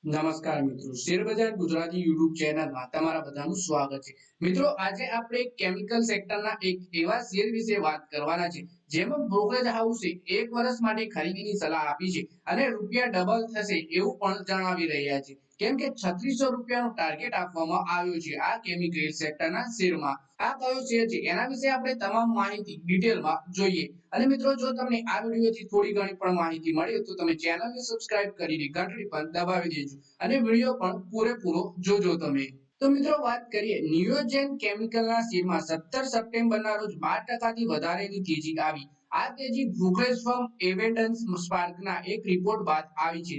નમસ્કાર મિત્રો, શેરબજાર ગુજરાતી યુટ્યુબ ચેનલમાં તમારા બધાનું સ્વાગત છે. મિત્રો, આજે આપણે કેમિકલ સેક્ટરના એક એવા શેર વિશે વાત કરવાના છે જેમાં બ્રોકરેજ હાઉસે 1 વર્ષ માટે ખરીદીની સલાહ આપી છે અને રૂપિયા ડબલ થશે એવું પણ જણાવી રહ્યા છે. કેમ કે 3600 રૂપિયાનો ટાર્ગેટ આપવામાં આવ્યો છે આ કેમિકલ સેક્ટરના શેરમાં. આ કયો શેર છે એના વિશે આપણે તમામ માહિતી ડિટેલમાં જોઈએ. અને મિત્રો, જો તમને આ વિડીયોથી થોડી ઘણી પણ માહિતી મળે તો તમે ચેનલને સબસ્ક્રાઇબ કરીને ઘંટડી પણ દબાવી દેજો અને વિડીયો પણ પૂરેપૂરો જોજો તમે. તો મિત્રો, વાત કરીએ નિયોજન કેમિકલના શેરમાં 17 સપ્ટેમ્બરના રોજ 12% થી વધારેની તેજી આવી. આ તેજી બ્રોકરેજ ફર્મ એવેન્ડન્સ સ્પાર્કના એક રિપોર્ટ બાદ આવી છે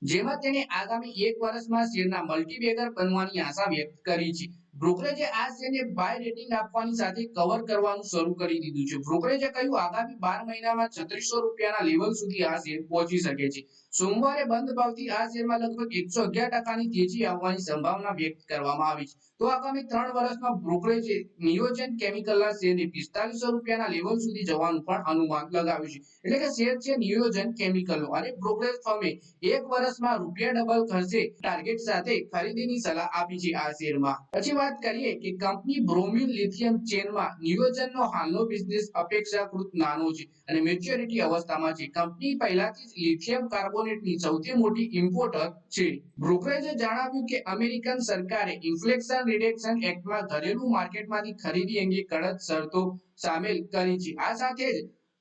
જેમાં તેણે આગામી 1 વર્ષમાં શેરના મલ્ટીબેગર બનવાની આશા વ્યક્ત કરી છે. બ્રોકરેજે આ શેરને બાય રેટિંગ આપવાની સાથે કવર કરવાનું શરૂ કરી દીધું છે. બ્રોકરેજે કહ્યું આગામી 12 મહિનામાં 3600 રૂપિયાના લેવલ સુધી આ શેર પહોંચી શકે છે. સોમવારે બંધ ભાવથી આ શેરમાં લગભગ 111%ની તેજી આવવાની સંભાવના વ્યક્ત કરવામાં આવી છે. તો આગામી 3 વર્ષમાં બ્રોકરેજે નિયોજન કેમિકલના શેરને 4500 રૂપિયાના લેવલ સુધી જવાનું પણ અનુમાન લગાવ્યું છે. એટલે કે શેર છે નિયોજન કેમિકલનો અને બ્રોકરેજ ફર્મે 1 વર્ષમાં રૂપિયા ડબલ કરશે ટાર્ગેટ સાથે ખરીદીની સલાહ આપી છે આ શેરમાં. પછી વાત કરીએ કે કંપની બ્રોમિન લિથિયમ ચેનમાં નિયોજનનો હાલનો બિઝનેસ અપેક્ષાકૃત નાનો છે અને મેચ્યોરિટી અવસ્થામાં છે. કંપની પહેલાથી જ લિથિયમ કાર્બોનેટની સૌથી મોટી ઇમ્પોર્ટર છે. બ્રોકરેજે જણાવ્યું કે અમેરિકન સરકારે ઇન્ફ્લેશન રિડક્શન એક્ટમાં ઘરેલું માર્કેટમાંથી ખરીદી અંગે કડક શરતો સામેલ કરી છે. આ સાથે જ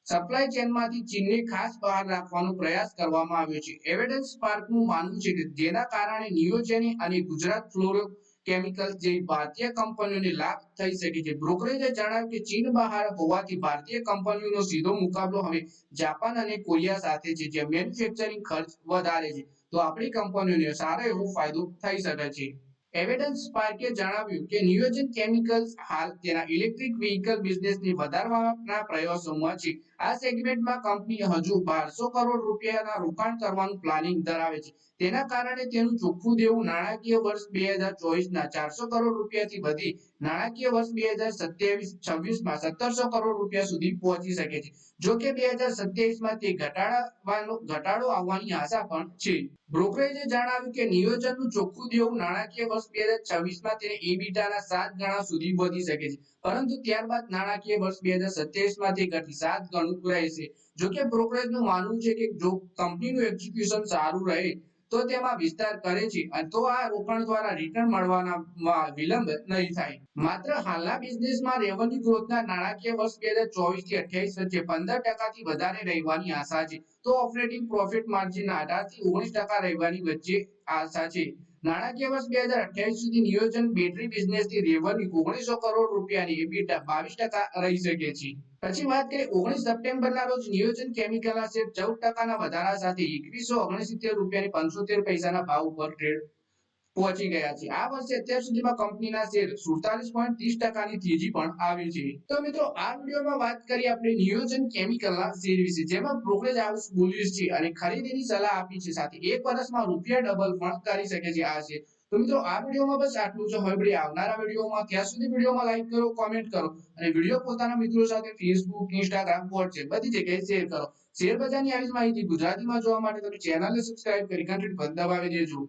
સપ્લાય ચેનમાંથી ચીનને ખાસ બહાર રાખવાનો પ્રયાસ કરવામાં આવ્યો છે. એવિડન્સ સ્પાર્કનું માનવું છે કે જેના કારણે નિયોજન અને ગુજરાત ફ્લોરો કેમિકલ જેવી ભારતીય કંપનીઓને લાભ થઈ શકે છે. બ્રોકરેજે જણાવ્યું કે ચીન બહાર હોવાથી ભારતીય કંપનીઓનો સીધો મુકાબલો હવે જાપાન અને કોરિયા સાથે છે જ્યાં મેન્યુફેક્ચરિંગ ખર્ચ વધારે છે. તો આપણી કંપનીઓને સારો એવો ફાયદો થઈ શકે છે. એવિડન્સ સ્પાર્કે જણાવ્યું કે નિયોજન કેમિકલ્સ હાલ તેના ઇલેક્ટ્રિક વ્હીકલ બિઝનેસને વધારવાના પ્રયાસોમાં છે. આ સેગમેન્ટમાં કંપની હજુ 1200 કરોડ રૂપિયાના રોકાણ કરવાનું પ્લાનિંગ ધરાવે છે. તેના કારણે તેનું ચોખ્ખું દેવું નાણાકીય વર્ષ 2024ના 400 કરોડ રૂપિયાથી વધી નાણાકીય વર્ષ 2027-26માં 1700 કરોડ રૂપિયા સુધી પહોંચી શકે છે. જો કે 2027માં તે ઘટાડો આવવાની આશા પણ છે. બ્રોકરેજે જણાવ્યું કે નિયોજનનું ચોખ્ખું દેવું નાણાકીય વર્ષ 2026માં તેને ઇબીટાના 7 ગણા સુધી વધી શકે છે, પરંતુ ત્યારબાદ નાણાકીય વર્ષ 2027માં તે ઘટી 7 ગણું રહેશે. જો કે બ્રોકરેજનું માનવું છે કે જો કંપનીનું એક્ઝિક્યુશન સારું રહે તો તેમાં વિસ્તાર કરે છે તો આ રોકાણ દ્વારા રિટર્ન મળવામાં વિલંબ નહીં થાય. માત્ર હાલના બિઝનેસમાં રેવન્યુ ગ્રોથના નાણાકીય વર્ષ 2024 થી 28 વચ્ચે 15% થી વધારે રહેવાની આશા છે. તો ઓપરેટિંગ પ્રોફિટ માર્જિન 18 થી 19% રહેવાની વચ્ચે આશા છે. નાણાકીય વર્ષ 2028 સુધી નિયોજન બેટરી બિઝનેસથી રેવન્યુ 1900 કરોડ રૂપિયાની એબીટા 22% રહી શકે છે. પછી વાત કરીએ 19 સપ્ટેમ્બરના રોજ નિયોજન કેમિકલના શેર 14%ના વધારા સાથે 2169 રૂપિયાની 75 પૈસાના ભાવ ઉપર ટ્રેડ પહોંચી ગયા છે. આ વર્ષે અત્યાર સુધીમાં કંપનીના શેર 47.30%ની તેજી પણ આવી છે. તો મિત્રો, આ વિડીયોમાં વાત કરી આપણે નિયોજન કેમિકલના શેર વિશે જેમાં બ્રોકરેજ હાઉસ બુલિશ છે અને ખરીદીની સલાહ આપી છે. સાથે 1 વર્ષમાં રૂપિયા ડબલ પણ કરી શકે છે આ શેર. તો મિત્રો, આ વિડીયોમાં બસ આટલું જ. હવે આવનારા વિડીયોમાં ત્યાં સુધી વિડીયોમાં લાઈક કરો, કોમેન્ટ કરો અને વિડીયો પોતાના મિત્રો સાથે ફેસબુક, ઇન્સ્ટાગ્રામ, વોટ્સએપ બધી જગ્યાએ શેર કરો. શેર બજારની આવી જ માહિતી ગુજરાતીમાં જોવા માટે તમે ચેનલને સબસ્ક્રાઇબ કરી ઘંટડી પર દબાવી દેજો.